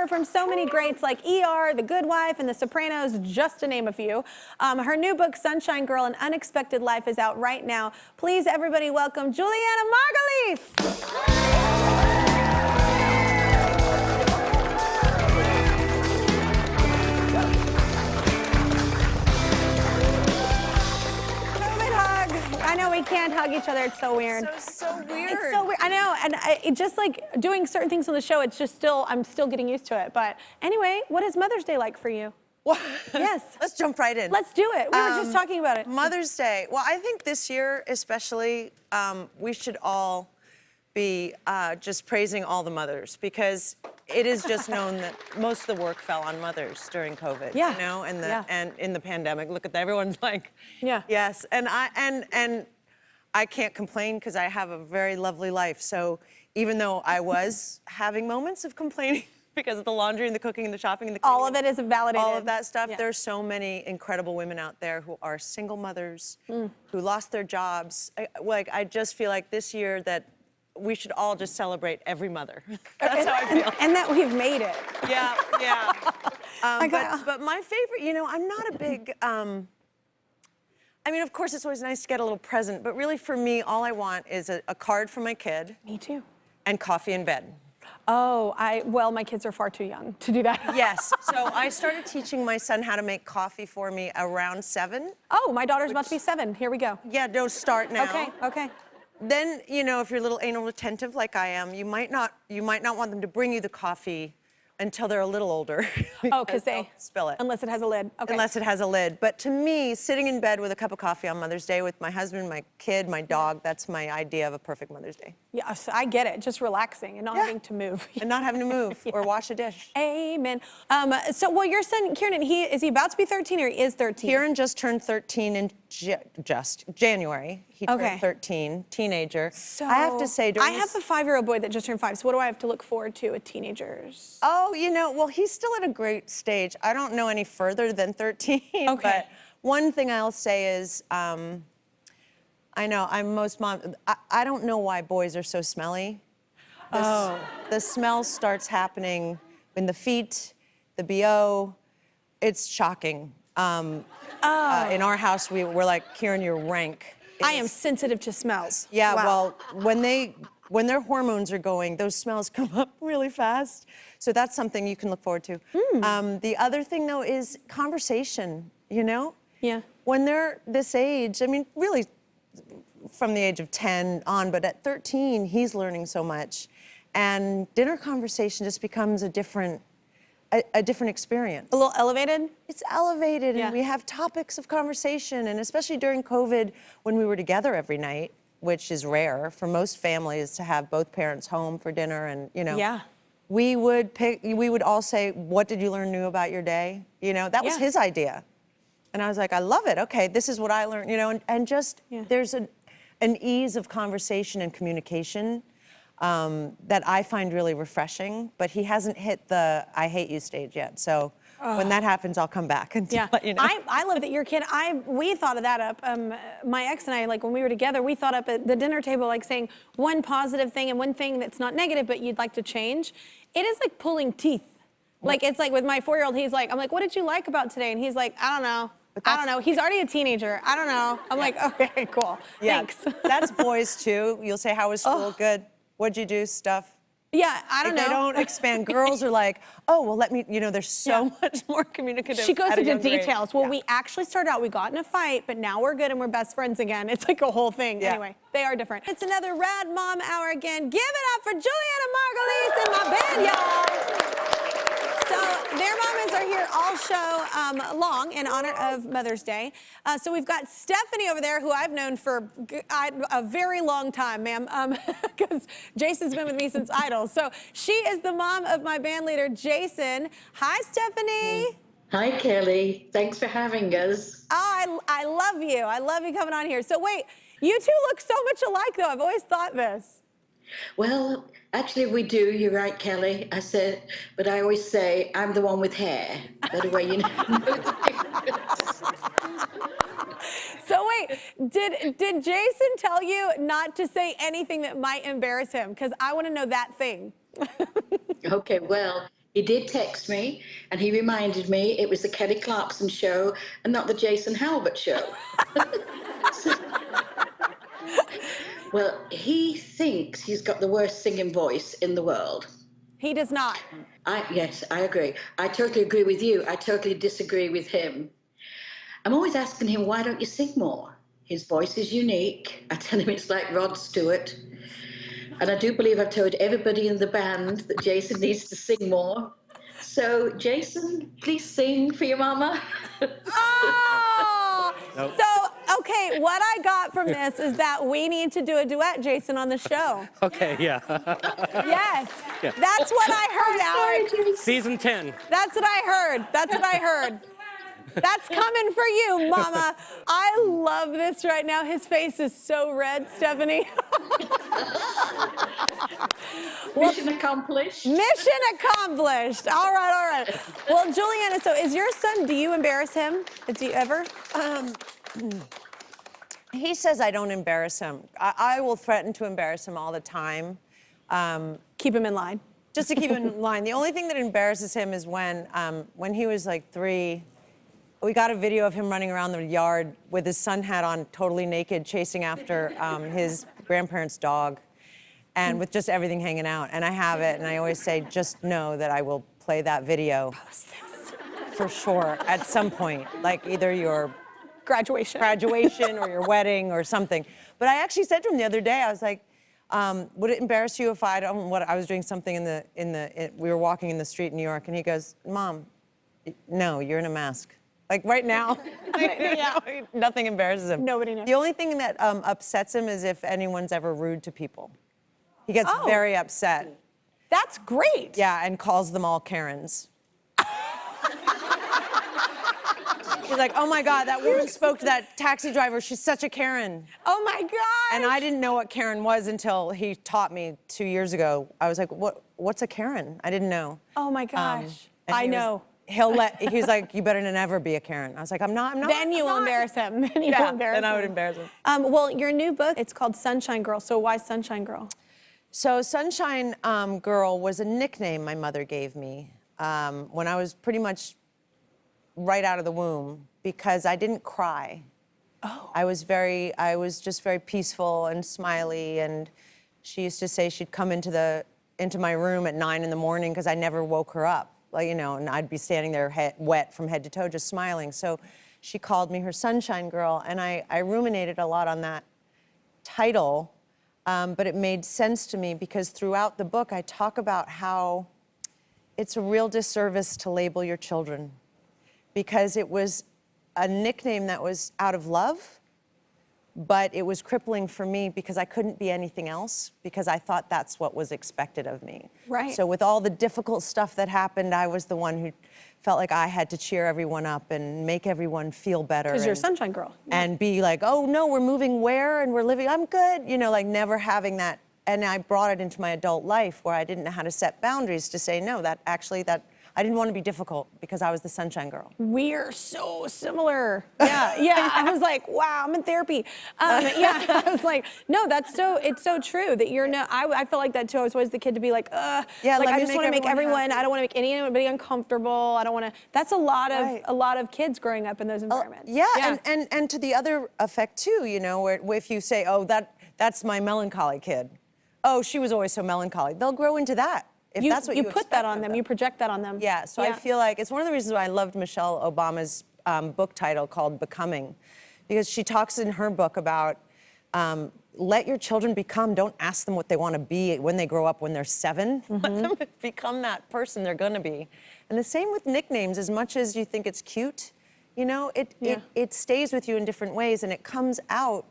her from so many greats like ER, The Good Wife, and The Sopranos, just to name a few. Her new book, Sunshine Girl, An Unexpected Life, is out right now. Please, everybody, welcome Julianna Margulies. I know we can't hug each other. It's so weird. So weird. It's so weird. I know, and it just like doing certain things on the show. It's just I'm still getting used to it. But anyway, what is Mother's Day like for you? What? Yes. Let's jump right in. Let's do it. We were just talking about it. Mother's Day. Well, I think this year especially, we should all be just praising all the mothers, because it is just known that most of the work fell on mothers during COVID. Yeah. You know, and in the pandemic. Look at that. Everyone's like, yeah. Yes. And I can't complain because I have a very lovely life. So even though I was having moments of complaining because of the laundry and the cooking and the shopping and the cleaning, all of it is validated. all of that stuff. Yeah. There's so many incredible women out there who are single mothers, who lost their jobs. I just feel like this year that we should all just celebrate every mother. That's how I feel. And that we've made it. Yeah, yeah. But my favorite, you know, I'm not a big, I mean, of course, it's always nice to get a little present, but really for me, all I want is a card from my kid. Me too. And coffee in bed. Oh, well, my kids are far too young to do that. Yes, so I started teaching my son how to make coffee for me around 7. Oh, my daughter's about to be 7. Here we go. Yeah, don't start now. Okay, okay. Then, you know, if you're a little anal retentive like I am, you might not want them to bring you the coffee until they're a little older. Oh, because they spill it. Unless it has a lid. Okay. Unless it has a lid. But to me, sitting in bed with a cup of coffee on Mother's Day with my husband, my kid, my dog, that's my idea of a perfect Mother's Day. Yes, I get it. Just relaxing and not having to move. And not having to move or wash a dish. Amen. So, well, your son, Kieran, is he about to be 13 or he is 13? Kieran just turned 13 in January. He turned 13, teenager. So, I have to say, I have a 5-year-old boy that just turned 5, so what do I have to look forward to with teenagers? Oh, you know, well, he's still at a great stage. I don't know any further than 13, but one thing I'll say is, I know, I don't know why boys are so smelly. The smell starts happening in the feet, the BO. It's shocking. In our house, we're like, Kieran, you're rank. I am sensitive to smells. Yeah, wow. well, when their hormones are going, those smells come up really fast. So that's something you can look forward to. The other thing, though, is conversation, you know? Yeah. When they're this age, I mean, really from the age of 10 on, but at 13, he's learning so much. And dinner conversation just becomes a different experience. A little elevated? It's elevated, and we have topics of conversation, and especially during COVID, when we were together every night, which is rare for most families to have both parents home for dinner, and, you know. Yeah. We would all say, what did you learn new about your day? You know, that was his idea. And I was like, I love it. Okay, this is what I learned, you know, and just there's an ease of conversation and communication that I find really refreshing, but he hasn't hit the I hate you stage yet. So when that happens, I'll come back and let you know. I love that your kid, we thought of that up. My ex and I, like when we were together, we thought up at the dinner table, like saying one positive thing and one thing that's not negative, but you'd like to change. It is like pulling teeth. Like, it's like with my 4-year-old, he's like, I'm like, what did you like about today? And he's like, I don't know. I don't know. He's already a teenager. I don't know. I'm like, okay, cool. Thanks. That's boys too. You'll say, how was school? Good. What'd you do? Stuff. Yeah, I don't know. They don't expand. Girls are like, oh, well, let me, you know, there's so much more communicative. She goes into details. Age. Well, we actually started out, we got in a fight, but now we're good and we're best friends again. It's like a whole thing. Anyway, they are different. It's another Rad Mom Hour again. Give it up for Julianna Margulies and my band, y'all. So their mamas are here all show long in honor of Mother's Day. So we've got Stephanie over there, who I've known for a very long time, ma'am, because Jason's been with me since Idol. So she is the mom of my band leader, Jason. Hi, Stephanie. Hi, Kelly. Thanks for having us. Oh, I love you. I love you coming on here. So wait, you two look so much alike, though. I've always thought this. Well, actually, we do. You're right, Kelly. But I always say I'm the one with hair. That way, you know the difference. So wait, did Jason tell you not to say anything that might embarrass him? Because I want to know that thing. Okay, well, He did text me, and he reminded me it was the Kelly Clarkson Show and not the Jason Halbert Show. Well, he thinks he's got the worst singing voice in the world. He does not. Yes, I agree. I totally agree with you. I totally disagree with him. I'm always asking him, why don't you sing more? His voice is unique. I tell him it's like Rod Stewart. And I do believe I've told everybody in the band that Jason needs to sing more. So, Jason, please sing for your mama. Oh! Nope. So, okay, what I got from this is that we need to do a duet, Jason, on the show. Okay, yeah. Yes. Yeah. That's what I heard, Alex. Season 10. That's what I heard. That's what I heard. That's coming for you, Mama. I love this right now. His face is so red, Stephanie. Mission accomplished. Mission accomplished. All right, all right. Well, Julianna, so is your son, do you embarrass him? Do you ever? He says I don't embarrass him. I will threaten to embarrass him all the time. Keep him in line. Just to keep him in line. The only thing that embarrasses him is when he was like 3, we got a video of him running around the yard with his sun hat on, totally naked, chasing after his grandparents' dog, and with just everything hanging out. And I have it, and I always say, just know that I will play that video for sure at some point, like either your Graduation or your wedding or something. But I actually said to him the other day, I was like, would it embarrass you if I was doing something we were walking in the street in New York, and he goes, Mom, no, you're in a mask. Like right now, nothing embarrasses him. Nobody knows. The only thing that upsets him is if anyone's ever rude to people. He gets very upset. That's great. Yeah, and calls them all Karens. He's like, oh my God, that woman spoke to that taxi driver. She's such a Karen. Oh my God. And I didn't know what Karen was until he taught me 2 years ago. I was like, what's a Karen? I didn't know. Oh my gosh. I know. He's like, you better never be a Karen. I was like, I'm not. Then you will embarrass him. Then you will embarrass him. Then I would embarrass him. Well, your new book, it's called Sunshine Girl. So why Sunshine Girl? So Sunshine Girl was a nickname my mother gave me when I was pretty much right out of the womb, because I didn't cry. Oh. I was just very peaceful and smiley, and she used to say she'd come into my room at 9 in the morning because I never woke her up. Like, you know, and I'd be standing there wet from head to toe, just smiling. So she called me her Sunshine Girl, and I ruminated a lot on that title, but it made sense to me because throughout the book I talk about how it's a real disservice to label your children, because it was a nickname that was out of love, but it was crippling for me because I couldn't be anything else, because I thought that's what was expected of me. Right. So with all the difficult stuff that happened, I was the one who felt like I had to cheer everyone up and make everyone feel better. Because you're a Sunshine Girl. And be like, oh no, we're moving where and we're living, I'm good. You know, like never having that. And I brought it into my adult life where I didn't know how to set boundaries to say, no, that I didn't want to be difficult because I was the Sunshine Girl. We're so similar. Yeah, yeah. I was like, wow, I'm in therapy. Yeah, I was like, no, it's so true that you're no, I feel like that too. I was always the kid to be like, like I just want to make everyone, I don't want to make anybody uncomfortable. I don't want to, that's a lot of kids growing up in those environments. Yeah. And to the other effect too, you know, where if you say, oh, that's my melancholy kid. Oh, she was always so melancholy. They'll grow into that. If that's what you put that on them, you project that on them. Yeah, so I feel like it's one of the reasons why I loved Michelle Obama's book title called Becoming, because she talks in her book about let your children become, don't ask them what they want to be when they grow up when they're 7. Let them become that person they're going to be. And the same with nicknames, as much as you think it's cute, you know, it stays with you in different ways and it comes out.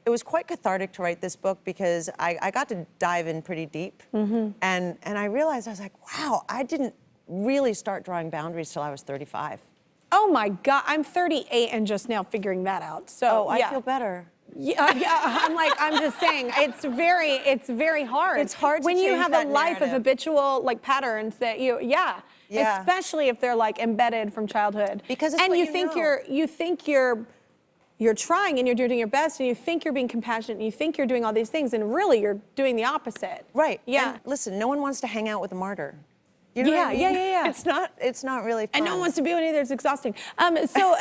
It was quite cathartic to write this book because I got to dive in pretty deep. And I realized, I was like, wow, I didn't really start drawing boundaries till I was 35. Oh my God, I'm 38 and just now figuring that out. So I feel better. Yeah, I'm just saying, it's very hard. It's hard to when you change have that a life of narrative. habitual patterns that especially if they're like embedded from childhood. Because it's and what you think you're trying and you're doing your best and you think you're being compassionate and you think you're doing all these things and really you're doing the opposite. Right. Yeah. And listen, no one wants to hang out with a martyr. You know what I mean? Yeah. It's not really fun. And no one wants to be one either. It's exhausting. So,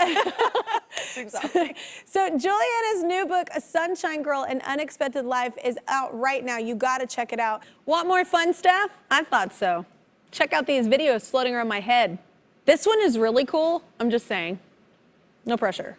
It's exhausting. so Julianna's new book, A Sunshine Girl: An Unexpected Life, is out right now. You got to check it out. Want more fun stuff? I thought so. Check out these videos floating around my head. This one is really cool. I'm just saying. No pressure.